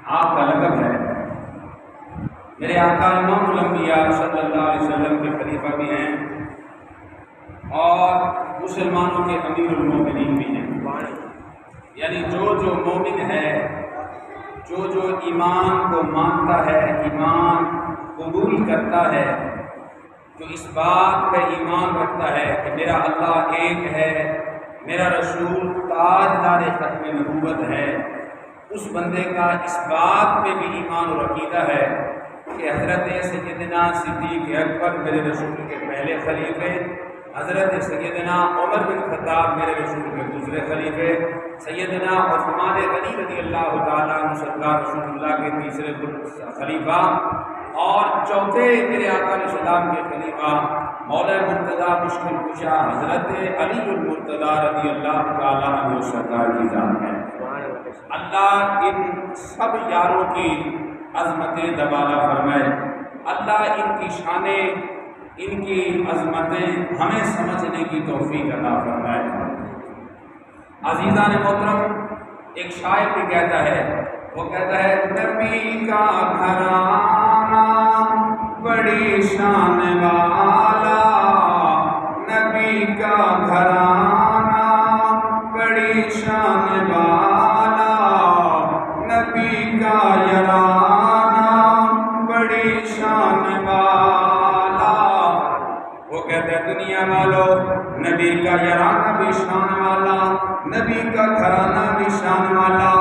آپ کا لقب ہے۔ میرے آقا امام الانبیاء صلی اللہ علیہ وسلم کے خلیفہ بھی ہیں اور مسلمانوں کے امیر المومنین بھی ہیں۔ یعنی جو مومن ہے، جو ایمان کو مانتا ہے، ایمان قبول کرتا ہے، جو اس بات پہ ایمان رکھتا ہے کہ میرا اللہ ایک ہے، میرا رسول تاجدار ختم نبوت ہے، اس بندے کا اس بات پہ بھی ایمان و عقیدہ ہے کہ حضرت سیدنا صدیق اکبر میرے رسول کے پہلے خلیفے، حضرت سیدنا عمر بن خطاب میرے رسول کے دوسرے خلیفے، سیدنا عثمان غنی رضی اللہ تعالیٰ عنہ سرکار رسول اللہ کے تیسرے خلیفہ، اور چوتھے میرے آقا علیہ السلام کے خلیفہ مولا مرتضیٰ مشکل کشا حضرت علی المرتضیٰ رضی اللہ تعالیٰ عنہ سرکار کی ذات ہے۔ اللہ ان سب یاروں کی عظمتیں دبالا فرمائے، اللہ ان کی شانیں، ان کی عظمتیں ہمیں سمجھنے کی توفیق عطا فرمائے۔ عزیزان محترم، ایک شاعر بھی کہتا ہے، وہ کہتا ہے نبی کا گھرانہ بڑی شان والا، نبی کا گھرانہ بڑی شان والا، نبی کا یارانہ بڑی شان والا۔ وہ کہتے ہیں دنیا والوں، نبی کا یارانہ بھی شان والا، نبی کا گھرانہ بھی شان والا۔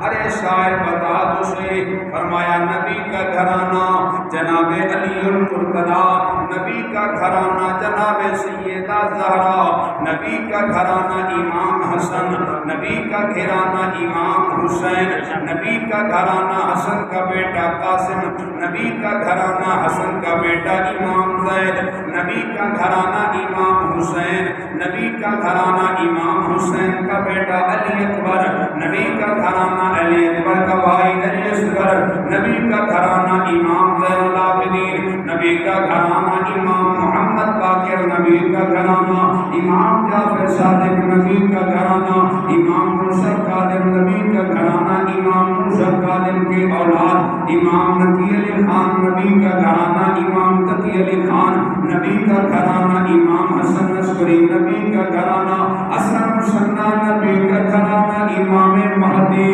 ارے شاعر بتا دوسرے، فرمایا نبی کا گھرانہ جناب علی المرتضیٰ، نبی کا گھرانہ جناب سیدہ زہرا، نبی کا گھرانہ امام حسن، نبی کا گھرانہ امام حسین، نبی کا گھرانہ حسن کا بیٹا قاسم، نبی کا گھرانہ حسن کا بیٹا امام زید، نبی کا گھرانہ امام حسین، نبی کا گھرانہ امام حسین کا بیٹا علی اکبر، نبی کا گھرانہ علی اکبر کا بھائی علی اصغر، نبی کا گھرانہ امام زین العابدین، نبی کا گھرانہ امام محمد باقر، نبی کا گھرانہ امام جعفر صادق، نبی کا گھرانہ امام موسیٰ کاظم، نبی کا گھرانہ امام موسیٰ کاظم کے اولاد امام نقی علی خان، نبی کا گھرانہ امام تقی علی خان، نبی کا گھرانہ امام حسن عسکری، نبی کا گھرانہ حسن مصنع، نبی کا گھرانہ امام مہدی۔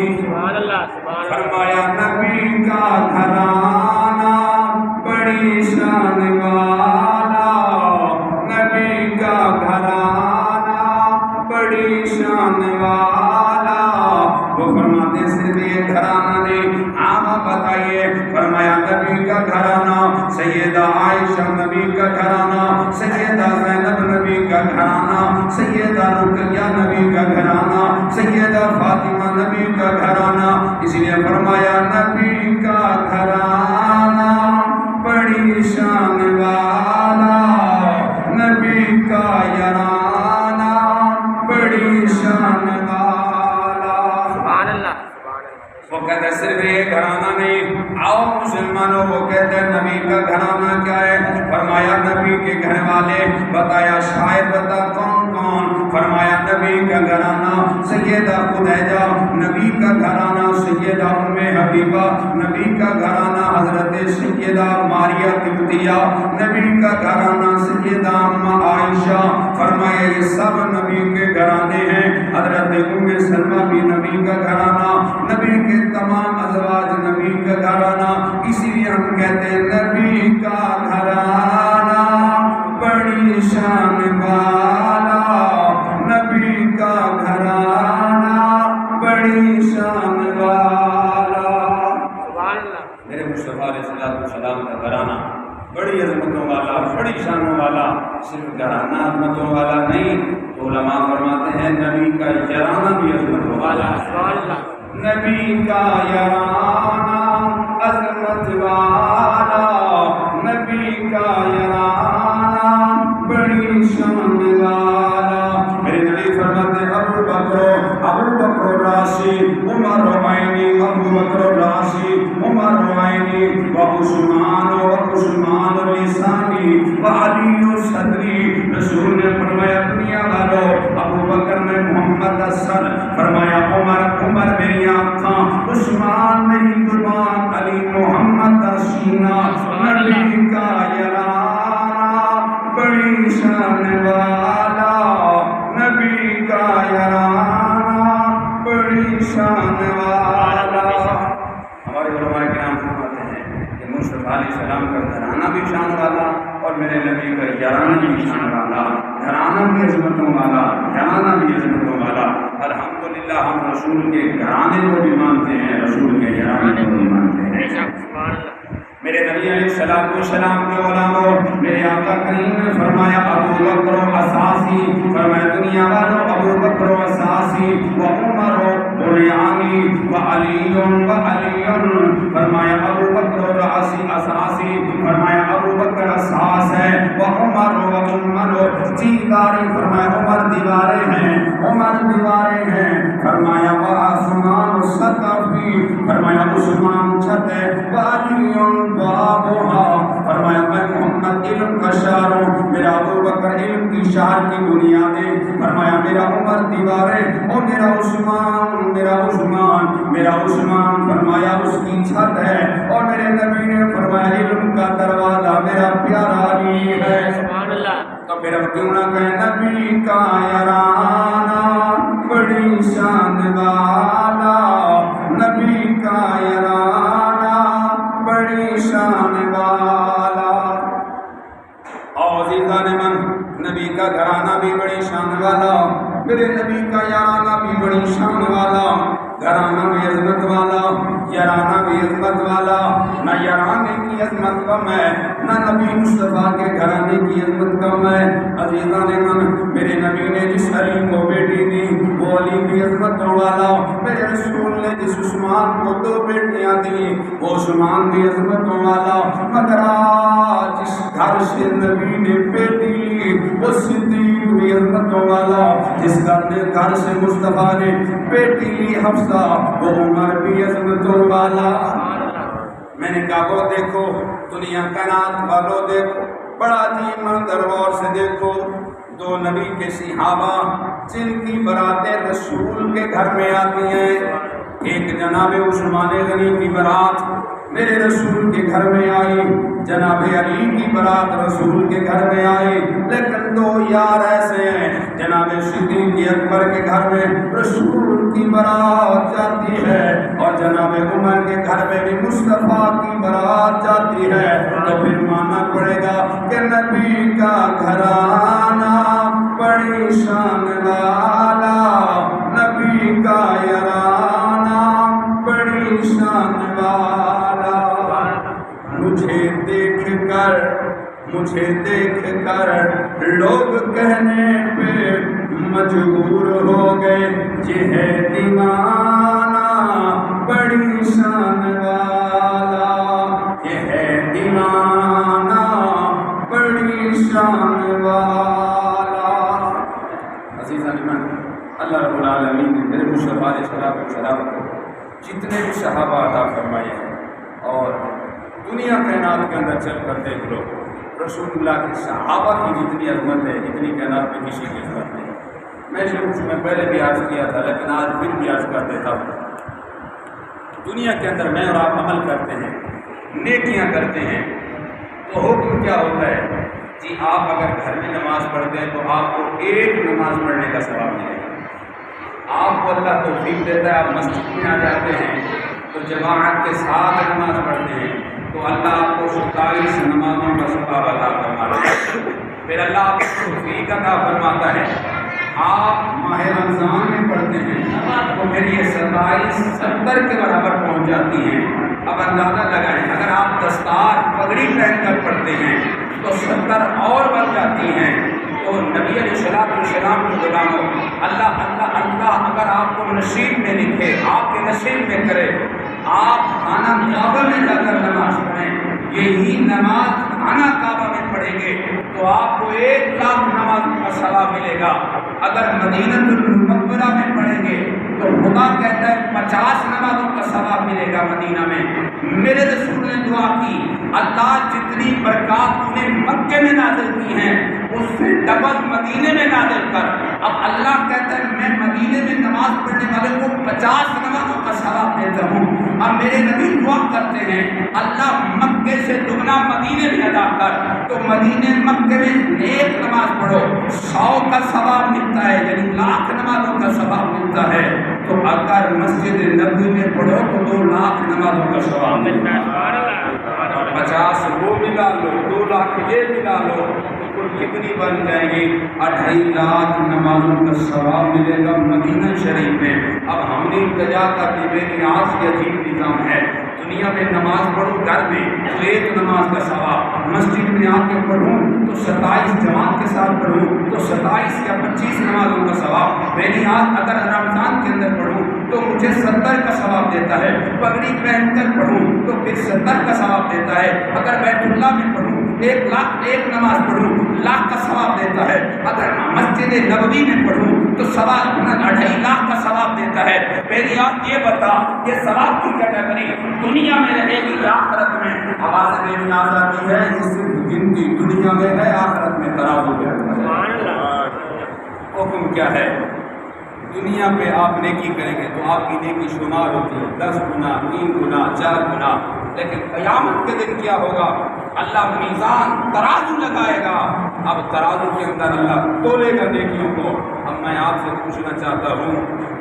فرمایا نبی کا گھرانہ بڑی شان والا، نبی کا گھرانہ بڑی شان والا۔ وہ فرماتے صرف یہ گھرانہ نہیں، آپ بتائیے، فرمایا نبی کا گھرانہ سیدہ عائشہ، نبی کا گھرانہ سیدہ زینب، نبی کا گھرانہ سیدہ رقیہ، نبی کا گھرانہ سیدہ فاطمہ، نبی کا گھرانہ۔ اس لیے فرمایا نبی کا گھرانہ بڑی شان والا، نبی کا یارانہ بڑی شان والا۔ سبحان اللہ۔ وہ کہتے ہیں صرف یہ گھرانہ نہیں، آؤ مسلمانوں، وہ کہتے ہیں نبی کا گھرانہ کیا ہے؟ فرمایا نبی کے گھر والے، بتایا شاعر بتا کون کون؟ فرمایا نبی کا گھرانہ سیدہ خدیجہ، نبی کا گھرانہ سیدہ ام حبیبہ، نبی کا گھرانہ حضرت سیدہ ماریہ قبطیہ، نبی کا گھرانہ سیدہ ام عائشہ۔ فرمایا یہ سب نبی کے گھرانے ہیں۔ حضرت ام سلمہ بھی نبی کا گھرانہ، نبی کے تمام ازواج نبی کا گھرانہ۔ اسی لیے ہم کہتے ہیں نبی کا گھرانہ بڑی شان والا، نبی کا گھرانہ بڑی شان والا۔ میرے مصطفیٰ علیہ السلام کا گھرانہ بڑی عظمتوں والا، بڑی شانوں والا، صرف گھرانہ عظمتوں والا نہیں، تو علماء فرماتے ہیں نبی کا یارانہ بھی عظمتوں والا ہے۔ نبی کا یارانہ عظمت والا، نبی کا یارانہ بڑی شان والا۔ میرے نبی فرماتے ہیں ابو بکر راشی، عمر عینی، ابو بکر راشی، عمر عینی، وعثمان لسانی، وعلی صدری۔ رسول نے فرمایا دنیا والوں، ابو بکر میں محمد اصل، فرمایا عمر میری آنکھاں، عثمان میری قربان، السلام کا گھرانہ بھی شان والا اور میرے نبی کا یارانہ بھی شان والا، گھرانہ بھی عظمتوں والا، یارانہ بھی عظمتوں والا۔ الحمدللہ ہم رسول کے گھرانے کو بھی مانتے ہیں، رسول کے یارانے کو بھی مانتے ہیں۔ میرے نبی علیہ السلام کے علماء، میرے آقا کریم نے فرمایا ابو بکر اساسی، فرمایا دنیا والوں ابو بکر اساسی و عمر بنیانی و علی فرمایا ابو بکر اساسی، فرمایا ابو بکر اساس ہے و عمر دیواریں، فرمایا عمر دیواریں ہیں، عمر دیواریں ہیں، فرمایا و عثمان سقفی، فرمایا عثمان چھت ہے، و علی بابوہا، فرمایا میں محمد علم کا شار ہوں، میرا ابو بکر علم کی شار کی بنیادیں، فرمایا میرا عمر دیواریں اور میرا عثمان فرمایا اس کی چھت ہے، اور میرے نبی نے فرمایا علم کا دروازہ میرا پیارا علی ہے۔ تو پھر اب کیوں نہ کہیں نبی کا یارانہ بڑی شان والا، نبی کا یارانہ بڑی شان والا۔ اور عزیزان من، نبی کا گھرانہ بھی بڑی شان والا، میرے نبی کا یارانہ بھی بڑی شان والا، گھرانہ بھی عظمت والا، یارانہ بھی عظمت والا۔ نہ یارانے کی عظمت کم ہے، نہ نبی مصطفیٰ کے گھرانے کی عظمت کم ہے۔ عزیزان من، میرے نبی نے جس علی کو بیٹی دی وہ علی بھی عظمتوں والا، میرے رسول نے جس عثمان کو 2 بیٹیاں دی وہ عثمان بھی عظمتوں والا، مگر آج جس گھر سے نبی نے بیٹی لی وہ صدیق بھی عظمتوں والا، جس گھر سے مصطفیٰ نے بیٹی لی حفصہ وہ عمر بھی عظمتوں والا۔ میں نے کہا وہ دیکھو دنیا کائنات والوں، دیکھو بڑا عجیب منظر، غور سے دیکھو 2 نبی کے صحابہ جن کی براتیں رسول کے گھر میں آتی ہیں۔ ایک جناب عثمان غنی کی برات میرے رسول کے گھر میں آئی، جناب علی کی برات رسول کے گھر میں آئی، لیکن 2 یار ایسے ہیں، جناب صدیق اکبر کے گھر میں رسول کی برات جاتی ہے اور جناب عمر کے گھر میں بھی مصطفیٰ کی برات جاتی ہے، تو پھر ماننا پڑے گا کہ نبی کا گھرانہ بڑی شان والا، نبی کا یارانہ بڑی شان والا۔ مجھے دیکھ کر لوگ کہنے پہ مجبور ہو گئے یہ ہے دیوانہ بڑی شان والا، یہ ہے دیوانہ بڑی شان والا۔ عزیزان من، اللہ رب العالمین نے میرے مصطفیٰ علیہ السلام کو جتنے بھی صحابہ عطا فرمائے ہیں، اور دنیا کائنات کے اندر چل کر دیکھ لو رسول اللہ کے صحابہ کی جتنی عظمت ہے اتنی کائنات میں کسی کی عظمت نہیں۔ میں نے پہلے بھی عرض کیا تھا لیکن آج پھر بھی عرض کر دیتا ہوں، دنیا کے اندر میں اور آپ عمل کرتے ہیں، نیکیاں کرتے ہیں، تو حکم کیا ہوتا ہے جی آپ اگر گھر میں نماز پڑھتے ہیں تو آپ کو 1 نماز پڑھنے کا ثواب ملے گا۔ آپ کو اللہ توفیق دیتا ہے، آپ مسجد میں آ جاتے ہیں تو جماعت کے ساتھ نماز پڑھتے ہیں تو اللہ آپ کو 27 نمازوں کا ثواب عطا فرماتا ہے۔ پھر اللہ آپ کو توفیق عطا فرماتا ہے، آپ ماہ رمضان میں پڑھتے ہیں تو پھر یہ 27 70 کے برابر پہنچ جاتی ہیں۔ اب اندازہ لگائیں اگر آپ دستار پگڑی پہن کر پڑھتے ہیں تو 70 اور بڑھ جاتی ہیں۔ تو نبی علیہ السلام کے غلاموں، اللہ اللہ اللہ اگر آپ کو نصیب میں لکھے، آپ کے نصیب میں کرے، آپ خانہ کعبہ میں جا کر نماز پڑھیں، یہی نماز خانہ کعبہ میں پڑھیں گے تو آپ کو 1 لاکھ نماز کا ثواب ملے گا۔ اگر مدینہ المنورہ میں پڑھیں گے تو خدا کہتا ہے 50 نمازوں کا ثواب ملے گا مدینہ میں۔ میرے رسول نے دعا کی، اللہ جتنی برکات تو نے مکے میں نازل کی ہیں اس سے ڈبل مدینے میں نازل کر۔ اب اللہ کہتا ہے میں مدینے میں نماز پڑھنے والے کو 50 نمازوں کا ثواب دیتا ہوں۔ اب میرے نبی دعا کرتے ہیں اللہ مکے سے سے دگنا مدینے میں ادا کر، تو مدینے مکے میں ایک نماز پڑھو 100 کا ثواب ملتا ہے، یعنی 1,00,000 نمازوں کا ثواب ملتا ہے۔ تو اگر مسجد نبوی میں پڑھو تو 2,00,000 نمازوں کا ثواب ملتا ہے۔ 50 وہ ملا لو، 2,00,000 یہ ملا لو، تو کتنی بن جائیں گی؟ 2,50,000 نمازوں کا ثواب ملے گا مدینہ شریف میں۔ اب ہم نے التجا کر دی، بے نیاز کے عجیب نظام ہے، دنیا میں نماز پڑھوں گھر میں تو 1 نماز کا ثواب، مسجد میں آ کے پڑھوں تو 27 جماعت کے ساتھ پڑھوں تو 27 یا 25 نمازوں کا ثواب۔ بے نیاز اگر رمضان کے اندر پڑھوں تو مجھے 70 کا ثواب دیتا ہے، پگڑی پہن کر پڑھوں تو پھر 70 کا ثواب دیتا ہے، اگر بیت اللہ میں پڑھوں 1,00,000 نماز پڑھوں 1,00,000 کا ثواب دیتا ہے، اگر مسجد نبوی میں پڑھوں تو 2,50,000 کا ثواب دیتا ہے۔ میری آپ یہ بتا یہ ثواب کی کیٹیگری دنیا میں رہے گی یا آخرت میں؟ آواز میں نیاز آتی ہے، اس صرف گنتی دنیا میں ہے، آخرت میں ترازو ہے۔ حکم کیا ہے؟ دنیا پہ آپ نیکی کریں گے تو آپ کی نیکی شمار ہوتی ہے 10 گنا 3 گنا 4 گنا، لیکن قیامت کے دن کیا ہوگا؟ اللہ میزان ترازو لگائے گا، اب ترازو کے اندر اللہ تولے گا نیکیوں کو۔ اب میں آپ سے پوچھنا چاہتا ہوں،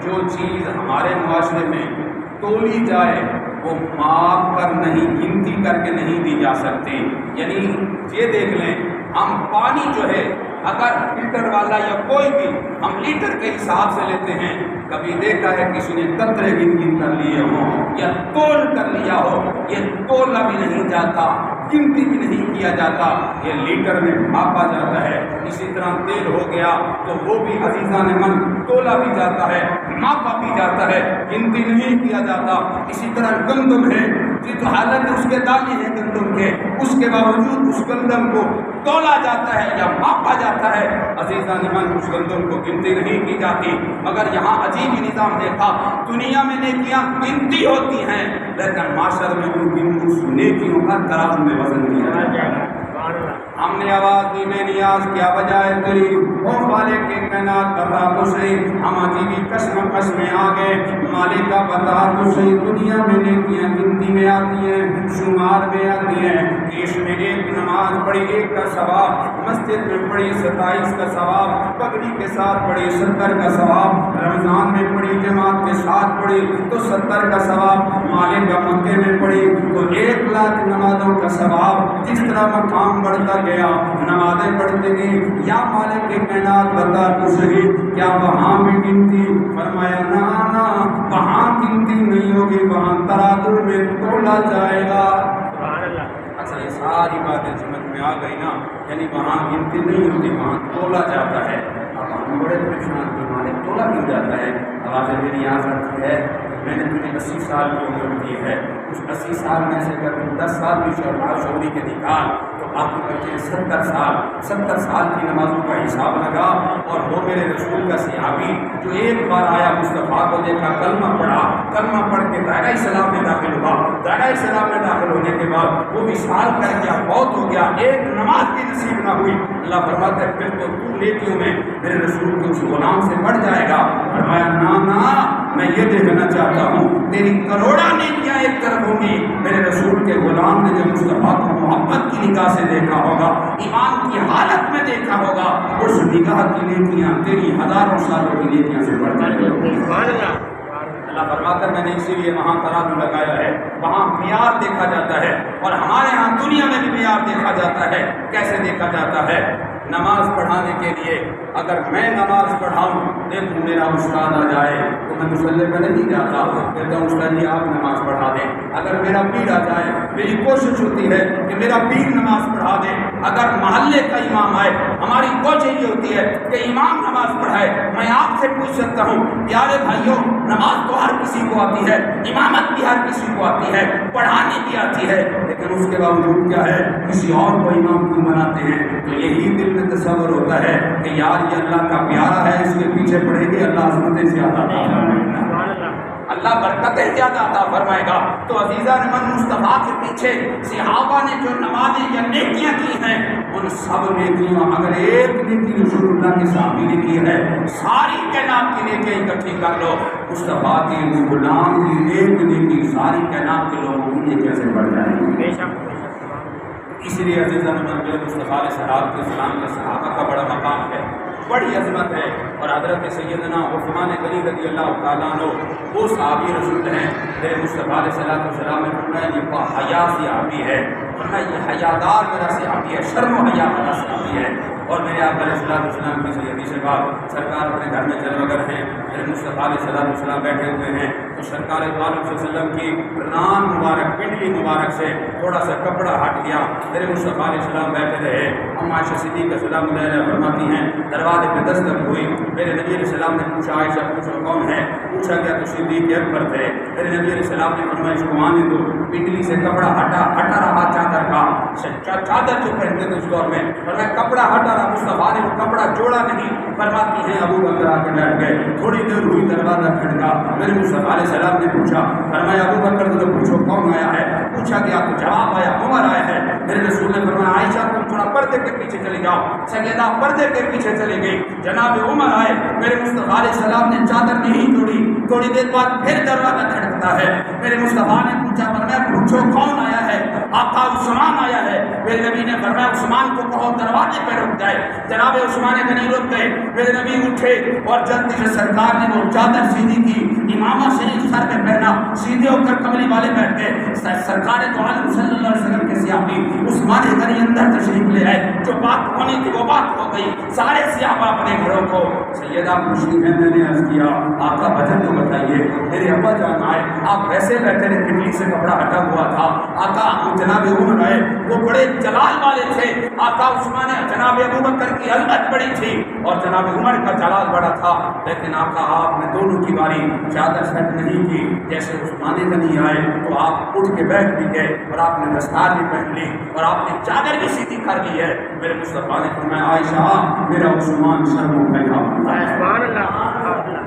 جو چیز ہمارے معاشرے میں تولی جائے وہ ماپ کر نہیں، گنتی کر کے نہیں دی جا سکتی۔ یعنی یہ دیکھ لیں، ہم پانی جو ہے اگر فلٹر والا یا کوئی بھی ہم لیٹر کے حساب سے لیتے ہیں، کبھی دیکھا ہے کسی نے قطرے گن کر لیے ہوں یا تول کر لیا ہو؟ یہ تولا بھی نہیں جاتا، گنتی بھی نہیں کیا جاتا، یہ لیٹر میں ماپا جاتا ہے۔ اسی طرح تیل ہو گیا تو وہ بھی عزیزان من تولا بھی جاتا ہے، ماپا بھی جاتا ہے، گنتی نہیں کیا جاتا۔ اسی طرح گندم ہے، جس حالت اس کے دانے ہیں گندم کے، اس کے باوجود اس گندم کو تولا جاتا ہے یا ماپا جاتا ہے۔ عزیزان من اس گندم کو گنتی نہیں کی جاتی، مگر یہاں عجیب ہی نظام دیکھا، دنیا میں نیکیاں گنتی ہوتی ہیں لیکن معاشر میں اس نیکیوں کا ترازو میں وزن کیا جاتا ہے۔ ہم نے آواز دی، بے نیاز کیا وجہ ہے تیری، او مالک کے کائنات بتا تو صحیح۔ ہم عجیبی کشمکش میں آ گئے، مالک کا بتا تو صحیح، دنیا میں نیکیاں گنتی میں آتی ہیں، شمار میں آتی ہیں، اس میں 1 نماز پڑھی 1 کا ثواب، مسجد میں پڑھی 27 کا ثواب، پگڑی کے ساتھ پڑھی 70 کا ثواب، رمضان میں پڑھی جماعت کے ساتھ پڑھی تو 70 کا ثواب، مالک کا مکے میں پڑھی تو 1,00,000 نمازوں کا ثواب۔ جس طرح مقام بڑھتا گیا، نمازیں بڑھتے گئی، یا مالک کے کائنات بتا تو صحیح، کیا وہاں بھی گنتی؟ فرمایا نا نا، وہاں گنتی نہیں ہوگی، وہاں ترازو میں تولا جائے گا۔ اچھا یہ ساری باتیں سمجھ میں آ گئی نا، یعنی وہاں گنتی نہیں ہوتی، وہاں تولا جاتا ہے۔ اب ہم بڑے پریشان کہ مالک تولا کیوں جاتا ہے؟ آواز میری یاد آتی ہے، میں نے تجھے 80 سال کی عمر دی ہے، اس 80 سال میں سے اگر 10 سال بھی شوہری کے نکال تو آپ کے بچے 70 سال کی نمازوں کا حساب لگا۔ اور وہ میرے رسول کا صحابی جو ایک بار آیا، مصطفیٰ کو دیکھا، کلمہ پڑھا، کلمہ پڑھ کے دائرہ اسلام میں داخل ہوا، دائرہ اسلام میں داخل ہونے کے بعد وہ وصال کر گیا، فوت ہو گیا، ایک نماز بھی نصیب نہ ہوئی۔ اللہ فرماتا ہے پھر تو نیکیوں میں میرے رسول کے اس غلام سے بڑھ جائے گا۔ فرمایا نا نا، میں یہ دیکھنا چاہتا ہوں تیری کروڑا نیکیاں ایک طرف ہوں گی، میرے رسول کے غلام نے جب مصطفیٰ کو محبت کی نگاہ سے دیکھا ہوگا، ایمان کی حالت میں دیکھا ہوگا، اس نگاہ کی نیکیاں تیری ہزاروں سالوں کی نیکیاں سے بڑھ جائیں گی۔ اللہ فرماتا ہے میں نے اسی لیے وہاں ترازو لگایا ہے، وہاں معیار دیکھا جاتا ہے، اور ہمارے ہاں دنیا میں بھی معیار دیکھا جاتا ہے۔ کیسے دیکھا جاتا ہے؟ نماز پڑھانے کے لیے اگر میں نماز پڑھاؤں، دیکھو میرا استاد آ جائے تو میں مصلی پہ نہیں جاتا، کہتا ہوں استاد جی آپ نماز پڑھا دیں۔ اگر میرا پیر آ جائے، میری کوشش ہوتی ہے کہ میرا پیر نماز پڑھا دے۔ اگر محلے کا امام آئے، ہماری کوشش یہ ہوتی ہے کہ امام نماز پڑھائے۔ میں آپ سے پوچھ سکتا ہوں پیارے بھائیوں، نماز تو ہر کسی کو آتی ہے، امامت بھی ہر کسی کو آتی ہے، پڑھانی بھی آتی ہے، لیکن اس کے باوجود کیا ہے کسی اور کو امام کیوں بناتے ہیں؟ تو یہی دل میں تصور ہوتا ہے کہ یار یہ اللہ کا پیارا ہے، اس کے پیچھے پڑھے گی اللہ عظمتیں زیادہ عطا فرمائے گا، اللہ برکتیں زیادہ عطا فرمائے گا۔ تو عزیزان من، مصطفیٰ کے پیچھے صحابہ نے جو نمازیں یا نیکیاں کی ہیں، ان سب نیکیاں اگر ایک نیکی رسول اللہ کے صحابی نے کی ہے، ساری کائنات کی نیکیاں اکٹھی کر لو، مصطفیٰ کے غلام کی ایک نیکی ساری کائنات کے لوگوں کی نیکیاں سے بڑھ جائے گی۔ اس لیے عزیزاً میرے مصطفیٰ علیہ الصلوۃ والسلام کے صحابہ کا بڑا مقام ہے، بڑی عظمت ہے، اور حضرت سیدنا عثمان غنی رضی اللہ تعالیٰ عنہ وہ صحابی رسول ہیں، میرے مصطفیٰ علیہ الصلوۃ والسلام نے فرمایا یہ باحیا صحابی ہے، فرمایا یہ حیادار میرا صحابی ہے، شرم و حیا والا صحابی ہے۔ اور میرے آپ علیہ الصلوۃ والسلام کی صحیح حدیث بعد سرکار اپنے گھر میں چل وگر ہیں، میرے مصطفیٰ علیہ الصلوۃ والسلام بیٹھے ہوئے ہیں، تو سرکار صلی اللہ علیہ وسلم کی ران مبارک پنڈلی مبارک سے تھوڑا سا کپڑا ہٹ گیا، میرے مصطفیٰ علیہ السلام بیٹھے رہے، ہم عائشہ صدیقہ سلام اللہ علیہا فرماتی ہیں دروازے پہ دستک ہوئی، میرے نبی علیہ السلام نے پوچھا عائشہ پوچھو کون ہے، پوچھا گیا تو صدیق اکبر تھے، میرے نبی علیہ السلام نے فرمایا اس کو آنے دو، پنڈلی سے کپڑا ہٹا رہا چادر کا، چادر جو پہنتے تھے اس دور میں، فرمایا کپڑا ہٹا رہا، مصطفیٰ نے وہ کپڑا جوڑا نہیں، فرماتی ہیں ابو بکر آ کے بیٹھ گئے، تھوڑی دیر ہوئی دروازہ کھڑکا، میرے مصطفیٰ علیہ السلام نے پوچھا، فرمایا ابو بکر تو پوچھو کون آیا ہے، پوچھا گیا تو جواب آیا عمر آیا ہے، میرے رسول نے فرمایا عائشہ تم تھوڑا پردے کے پیچھے چلی جاؤ، سیدہ پردے کے پیچھے چلی گئی، جناب عمر آئے، میرے مصطفیٰ علیہ السلام نے چادر نہیں توڑی، تھوڑی دیر بعد پھر دروازہ کھڑکتا ہے، میرے مصطفیٰ نے پوچھا، فرمایا پوچھو کون آیا ہے، آقا عثمان آیا ہے، میرے نبی نے فرمایا عثمان کو کہو دروازے پہ رک جائے، جناب عثمان غنی رک گئے، میرے نبی اٹھے اور جلدی سے سرکار نے وہ چادر سیدھی کی، امامہ شریف سر پہ پہنا، سیدھے ہو کر کملی والے بیٹھ گئے، سرکار تو عالم صلی اللہ علیہ وسلم کے صحابی عثمان غنی اندر تشریف لے آئے، جو بات ہونی تھی وہ بات ہو گئی، سارے صحابہ اپنے گھروں کو، سیدہ خوشی ہے میں نے عرض کیا آقا وجہ تو بتائیے، میرے ابا جان آئے، آپ ویسے بیٹھے رہے، پنڈلی سے کپڑا ہٹا ہوا تھا، آقا جناب عمر آئے، وہ بڑے جلال والے تھے، آقا عثمان جناب ابو بکر کی عظمت بڑی تھی اور جناب عمر کا جلال بڑا تھا، لیکن آقا آپ نے دونوں کی باری چادر سیٹ نہیں کی، جیسے عثمان غنی آئے تو آپ اٹھ کے بیٹھ بھی گئے اور آپ نے دستار بھی پہن لی اور آپ نے چادر بھی سیدھی کر لی ہے، میرے مصطفیٰ نے فرمایا عائشہ میرا عثمان شرم و حیا والا ہے،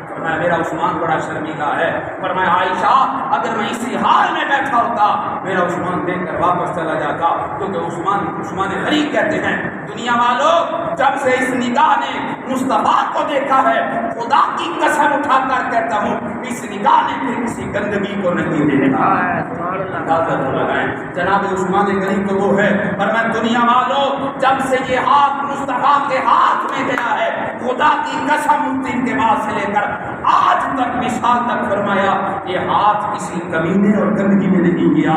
فرمایا میرا عثمان بڑا شرمیلا ہے، فرمایا عائشہ اگر میں اسی حال میں بیٹھا ہوتا میرا عثمان دیکھ کر واپس چلا جاتا، کیونکہ عثمان غنی کہتے ہیں دنیا والوں جب سے اس نگاہ نے مصطفیٰ کو دیکھا ہے خدا کی قسم اٹھا کر کہتا ہوں اس نگاہ نے پھر کسی گندگی کو نہیں دیکھا، اندازہ تو لگائیں جناب عثمان غنی تو وہ ہے، پر میں دنیا والوں جب سے یہ ہاتھ مصطفیٰ کے ہاتھ میں گیا ہے خدا کی قسم اس دن کے بعد سے لے کر آج تک مثال تک فرمایا یہ ہاتھ کسی کمینے اور گندگی میں نہیں گیا،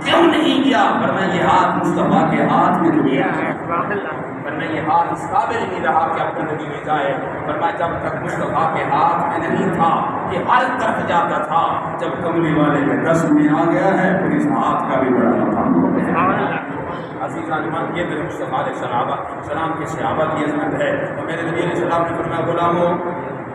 کیوں نہیں گیا، فرمایا یہ ہاتھ مصطفیٰ کے ہاتھ میں گیا ہے، فرمایا یہ ہاتھ اس قابل نہیں رہا کہ اب گندگی میں جائے، فرمایا جب تک مصطفیٰ کے ہاتھ میں نہیں تھا یہ ہر طرف جاتا تھا، جب کملی والے کے دس میں آ گیا ہے پھر اس ہاتھ کا بھی بڑا مقام ہو گیا۔ عزیزان ایمان یہ میرے مصطفیٰ علیہ السلام کے صحابہ کی عظمت ہے، اور میرے نبی علیہ السلام نے فرمایا غلامو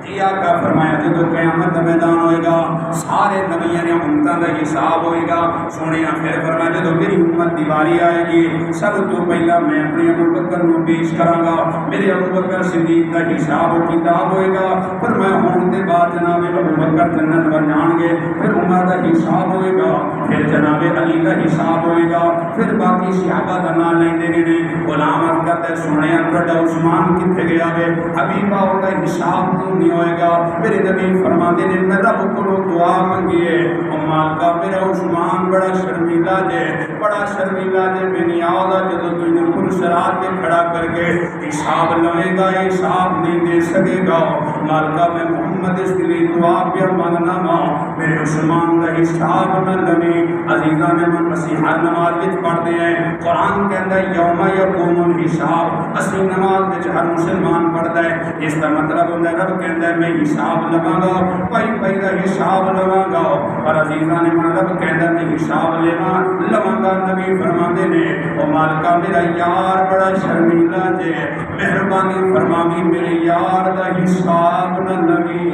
جی آقا فرمایا جب قیامت کا میدان ہوئے گا سارے نبیوں نے امتوں کا حساب ہوئے گا، سونے پھر فرمایا جب میری امت دی باری آئے گی سب تو پہلا میں اپنے ابو بکر کو پیش کراں گا، میرے ابو بکر صدیق کا حساب و کتاب ہوئے گا، پھر میں ہون کے بعد جناب ابو بکر جنت میں جان گے، پھر عمر کا حساب ہوئے گا، پھر جناب علی کا حساب ہوئے گا، پھر باقی صحابہ کا نام لیندے نے غلام عرض کرتے سونے بڑا عثمان کتنے گیا وے حبیبہ کا حساب تو نہیں ہوئے گا، میرے نبی فرماتے نے میں رب کو دعا منگیے امال کا میرا عثمان بڑا شرمیلا جے میں نہیں آؤں گا جب تجھے پھر شرات کے کھڑا کر کے حساب لوے گا حساب نہیں دے سکے گا، مالکہ میں محمد اس کے لیے دعا پہ مانگنا ماں میرے عثمان کا حساب نہ لوے۔ عزیزان من مسیحہ نماز وچ پڑھتے ہیں قرآن کے اندر یوم یقوم الحساب، اصلی نماز وچ ہر مسلمان پڑھتا ہے، اس کا مطلب ہوتا ہے رب کے اندر میں حساب لگا گا پائی کا حساب لگا گا، اور عزیزان من رب کے اندر میں حساب لگا گا، نبی فرماتے نے او مالکہ میرا یار بڑا شرمیلا جے مہربانی فرماوی میرے یار دا حساب نہ لگی،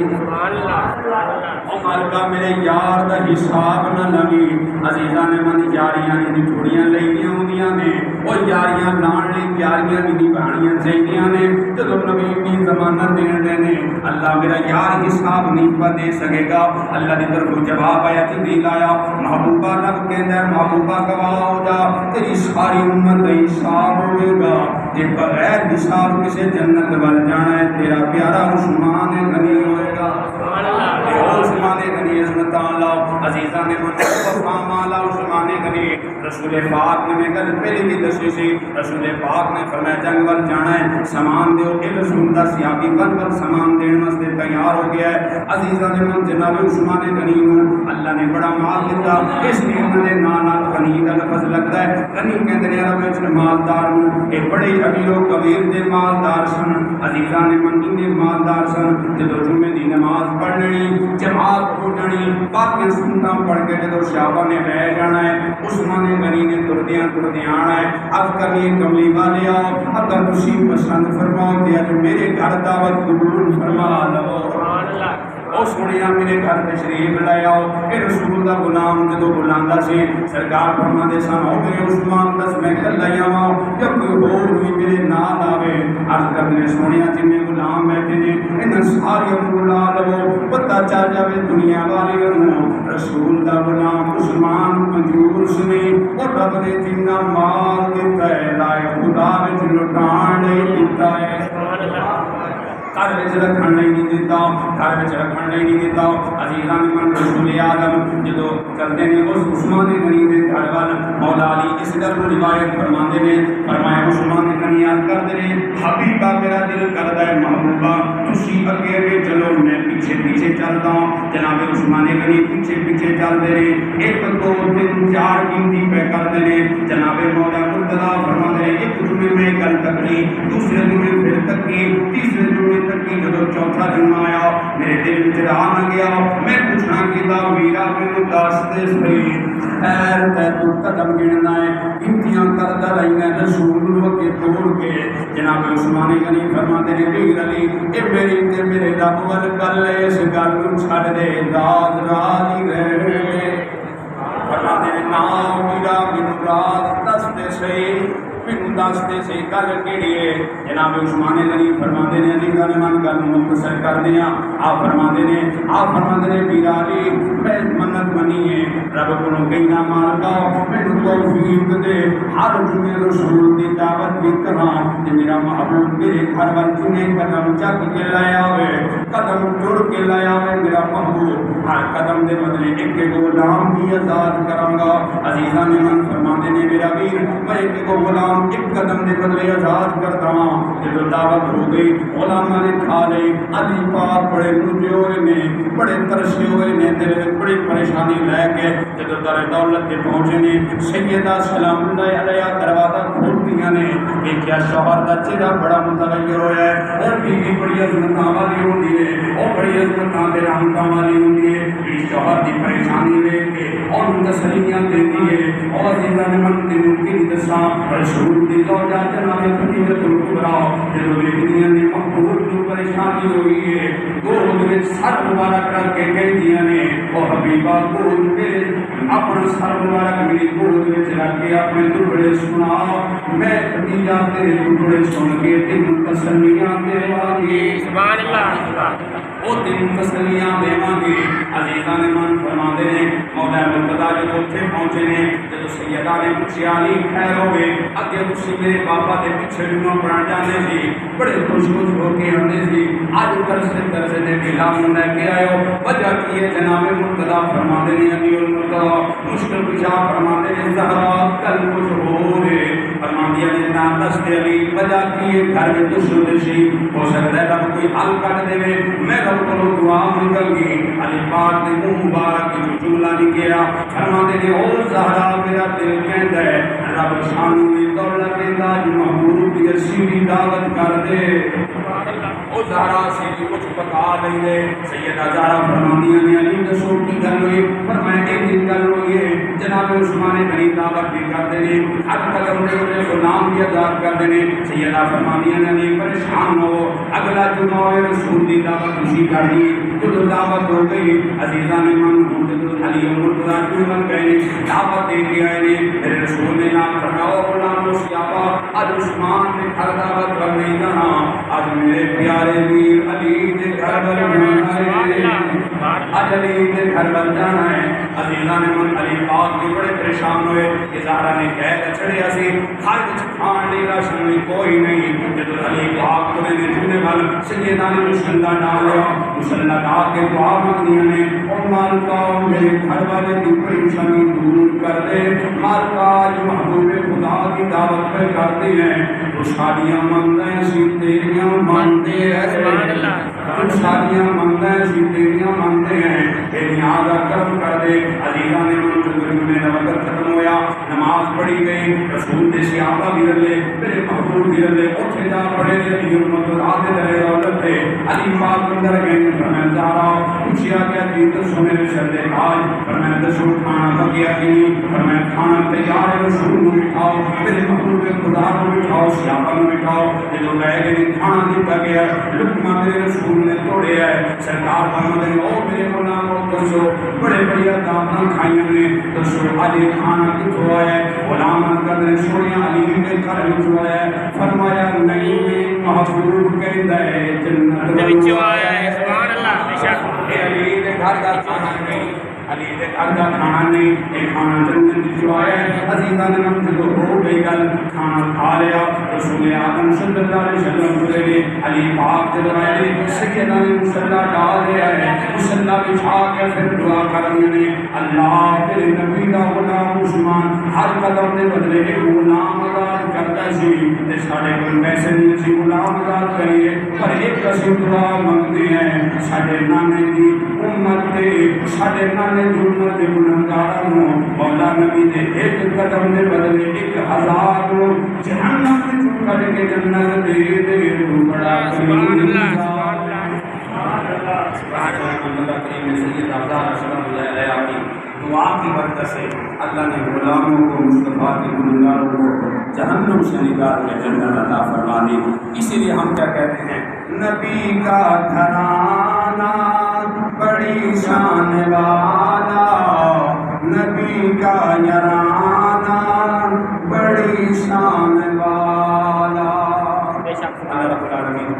او مالکہ میرے یار دا حساب نہ لگی۔ عزیزان من یاریاں نہیں تھوڑیاں لئیاں ہوندیاں نے، اور یاریاں لان لی پیاریاں بھی نبھانیاں چاہیے نے، جب نبی بھی ضمانت دین دینے اللہ میرا یار حساب نہیں پا دے سکے گا، اللہ کی طرف جواب آیا جبریل آیا محبوبہ رب کے اندر محبوبہ گواہ ہو جا تیری ساری امت کا حساب ہوئے گا، جب بغیر حساب کسے جنت بن جانا ہے تیرا پیارا عثمان غنی ہوئے گا۔ عثمان غنی عظمت اللہ عزیزہ نے من وفام اللہ عثمان غنی رسول پاک نے میں گل پہلی بھی دسی سی رسول پاک نے فرمایا جنگ ول جانا ہے سامان دیو کہ رسول دا سیابی بن سامان دین واسطے تیار ہو گیا ہے عزیزہ نے من جناب عثمان غنی نو اللہ نے بڑا مال دیتا اس لیے انہوں نے نال غنی کا لفظ لگتا ہے غنی کہندے نے عرب وچ مالدار نو اے بڑے امیر و کبیر دے مالدار سن عزیزہ نے من انہیں مالدار سن جدو جمعے دی نماز پڑھنی جماعت اٹھنی باقی سنتاں پڑھ کے جدو شعبہ نے بہ جانا ہے عثمان غنی نے تردیاں آنا ہے اب کرنی کملی والے آؤ اگر تسی پسند فرماؤ کہ اج میرے گھر دعوت قبول فرما لو او سنیا میرے گھر تشریف لے آؤ اے رسول دا غلام جدو بلاندا سی سرکار فرماندے سن او میرے عثمان دس میں کل لے آواں یا کوئی ہور بھی میرے نال آوے عرض کرنے سنیا جنے غلام بیٹھے نے انہاں سارے بلا لو پتہ چل جاوے دنیا والے نوں رسول دا غلام عثمان کنجوس نے اور رب نے جنہ مال دتا ہے لائے خدا وچ لٹان نہیں دتا ہے گھر وچ رکھن نہیں دیتا گھر وچ رکھن نہیں دیتا عزیزاں من رسول اعظم جدو چلتے ہیں اس عثمان غنی دے گھر وال مولا علی اس گل کو روایت فرماندے نے فرمایا عثمان غنی یاد کردے نے حبیبا میرا دل کردا ہے محبوبا تسی اگے اگے چلو میں پیچھے پیچھے چلدا ہوں جناب عثمان غنی پیچھے پیچھے چلدے نے ایک دو تین چار گنتی پہ کردے نے جناب مولا مرتضی فرماندے نے ایک جمعے میں گل تکلی دوسرے جمعے پھر تکی تیسرے جمعے تکی جدو چوتھا جمعہ آیا میرے دل وچ رہا نہ گیا میں پوچھنا کیتا میرا مینوں دس دے صحیح خیر تے تو قدم گننا ہے گنتیاں کردا رہنا رسول نو اگے توڑ کے جناب عثمان غنی فرماتے نے پیر علی اے میری تے میرے رب ول گل اس گل نو چھڈ دے راز راز ہی رہے فرماتے نے نا میرا مینوں راز دس دے صحیح پھر دستے سے گل کیڑی ہے جناب عثمان غنی فرماندے نے علی گل من گل مختصر کر دیا آپ فرماندے نے پیر علی میں منت منی ہے رب کو کہنا مالکا مینوں توفیق دے ہر جمعے رسول دی دعوت بھی کراں تے میرا محبوب میرے گھر ول جنے قدم چک کے لایا ہوئے قدم جڑ کے لایا ہوئے میرا محبوب ہر قدم دے بدلے ایک ایک غلام بھی آزاد کراں گا عزیزاں نے من فرماندے نے میرا ویر میں ایک غلام ایک قدم دے بدلے آزاد کرتا ہوں جدو دعوت ہو گئی علماء نے کھا لئی علی پاک بڑے مجھے ہوئے نے بڑے ترسے ہوئے نے دل میں بڑی پریشانی لے کے جدو در دولت کے پہنچے نے سیدہ سلام اللہ علیہ دروازہ کھول دیا نے کہ کیا شوہر دا چہرہ بڑا متغیر ہوا ہے اور بیوی بڑی عظمتاں والی ہوندی ہے اور بڑی عظمتاں تے رحمتاں والی ہوندی ہے اس شوہر دی پریشانی لے کے اور تسلیاں دیتی ہے اور عزیزاں نے من تے ممکن دساں رسول دی زوجہ جناب خدیجہ کبریٰ جدو بیٹیاں نے محبوب جو پریشانی ہوئی ہے گود میں سر مبارک رکھ کے کہندیاں نے او حبیبہ گود میرے اپنا سر مبارک میری گود وچ رکھ کے اپنے ٹکڑے سنا میں خدیجہ تیرے ٹکڑے سن کے تینوں تسلیاں دیواں گی سبحان اللہ او تینوں تسلیاں دیواں گی عزیزاں نے من فرماندے نے مولا مرتضی جدو اتھے پہنچے نے جدو سیدہ نے پوچھیا علی خیر ہوئے اگے تسی میرے بابا دے پیچھے جنوں پڑھن جاندے سی بڑے خوش ہو کے آندے سی اج ترسے نے کلا لے کے آئے ہو وجہ کی ہے جناب مرتضی فرماندے نے علی المرتضی مشکل کشا فرماندے نے زہرا کل کچھ ہو رے فرماندیا نے نا دستے علی وجہ کی ہے گھر میں دشمن سی ہو سکتا ہے رب کوئی حل کر دے میں رب کو دعا منگل گی علی پاک نے منہ مبارک کی جملہ نکلا فرماندے نے او زہرا میرا دل کہندا ہے رب شان دولت انداز محبوب کی سیدھی دعوت کر دے او زہرا سیدھی کچھ پکا لئی دے سیدہ زہرا فرماندیاں نے علی دسو کی گل ہوئی فرمایا ایک دن گل ہوئی ہے جناب عثمان غنی دعوت بھی کر دے نے ہر قدم دے اوپر غلام بھی آزاد کر دے نے سیدہ فرماندیاں نے علی پریشان ہو اگلا جمعہ رسول دی دعوت اسی کر دی جدو دعوت ہو گئی عزیزاں نے من جدو علی مرتضی بن گئے دعوت دے کے آئے نے میرے رسول نے نام فرمایا غلام سیابا اج عثمان نے گھر دعوت کر نہیں جانا اج میرے پیارے ویر علی دے گھر ول جانا ہے اج علی دے گھر ول جانا ہے عزیزاں نے من علی پاک کی بڑے پریشان ہوئے کہ زہرا نے کہہ کے چڑھیا سی گھر وچ کھان لئی راشن بھی کوئی نہیں جدوں علی پاک کو نے جنے ول سیدنا نے مصلی ڈالیا مصلی ڈال کے دعا مانگی نے او مالکا میرے گھر والے کی پریشانی دور کر دے مالکا جو محبوب خدا کی دعوت پہ کرتے ہیں تو شادیاں منگتے سی تیریاں مانتے ہیں سبحان اللہ شادیاں منگتے سی تیریاں مانتے ہیں کہ نیاز کرم کر دے عزیزاں نے میں وقت ختم ہویا نماز پڑھی گئی رسول دے صحابہ بھی رلے میرے محبوب بھی رلے اوتھے جا پڑھے علی امت رات دے دولت تے علی پاک اندر گئے فرمایا زہرا پوچھیا کیا جی تو میرے سر دے تاج فرمایا دسو کھانا پکیا کی فرمایا کھانا تیار ہے رسول کو بٹھاؤ میرے محبوب خدا کو بٹھاؤ صحابہ کو بٹھاؤ جدوں لے گئے کھانا دتا گیا لقمہ میرے رسول نے توڑیا ہے سرکار فرماتے ہیں او میرے غلام دسو بڑے بڑے دعوتاں کھائیاں نے دسو علی کھانا کتھوں آیا ہے غلام کہندے سونے علی کے گھر وچوں آیا ہے فرمایا نہیں محبوب کہندا ہے جنت وچوں آیا ہے سبحان اللہ بے شک علی دے گھر دا کھانا نہیں علی دے گھر دا کھانا نہیں یہ کھانا جنت وچوں آیا ہے عزیزاں نے نام جو ہو گئی گل کھانا کھا لیا رسول اعظم صلی اللہ علیہ وسلم نے علی پاک دے دروازے سیدنا نے مصلی ڈال دیا ہے مصلی بچھا کے پھر دعا کرنی نے اللہ تیرے نبی دا غلام عثمان ہر قدم دے بدلے ایک غلام آزاد کرتا سی تے ساڈے کول پیسے نہیں سی غلام آزاد کریے پر ایک اسی دعا منگتے ہیں ساڈے نانے دی امت تے ساڈے نانے دی امت دے گنہگاراں نوں مولا نبی دے ایک قدم دے بدلے 1000 جہنم وچ کڈ کے جنت دے دے بڑا سبحان اللہ سبحان اللہ سبحان اللہ کریم سید افضل صلی اللہ علیہ وسلم دعا کی برکت سے اللہ نے غلاموں کو مصطفیٰ کے گنہگاروں کو جہنم سے نکال کے جنت عطا فرما دی اسی لیے ہم کیا کہتے ہیں نبی کا گھرانہ بڑی شان والا نبی کا یارانہ بڑی شان والا بے شک اللہ رب العالمین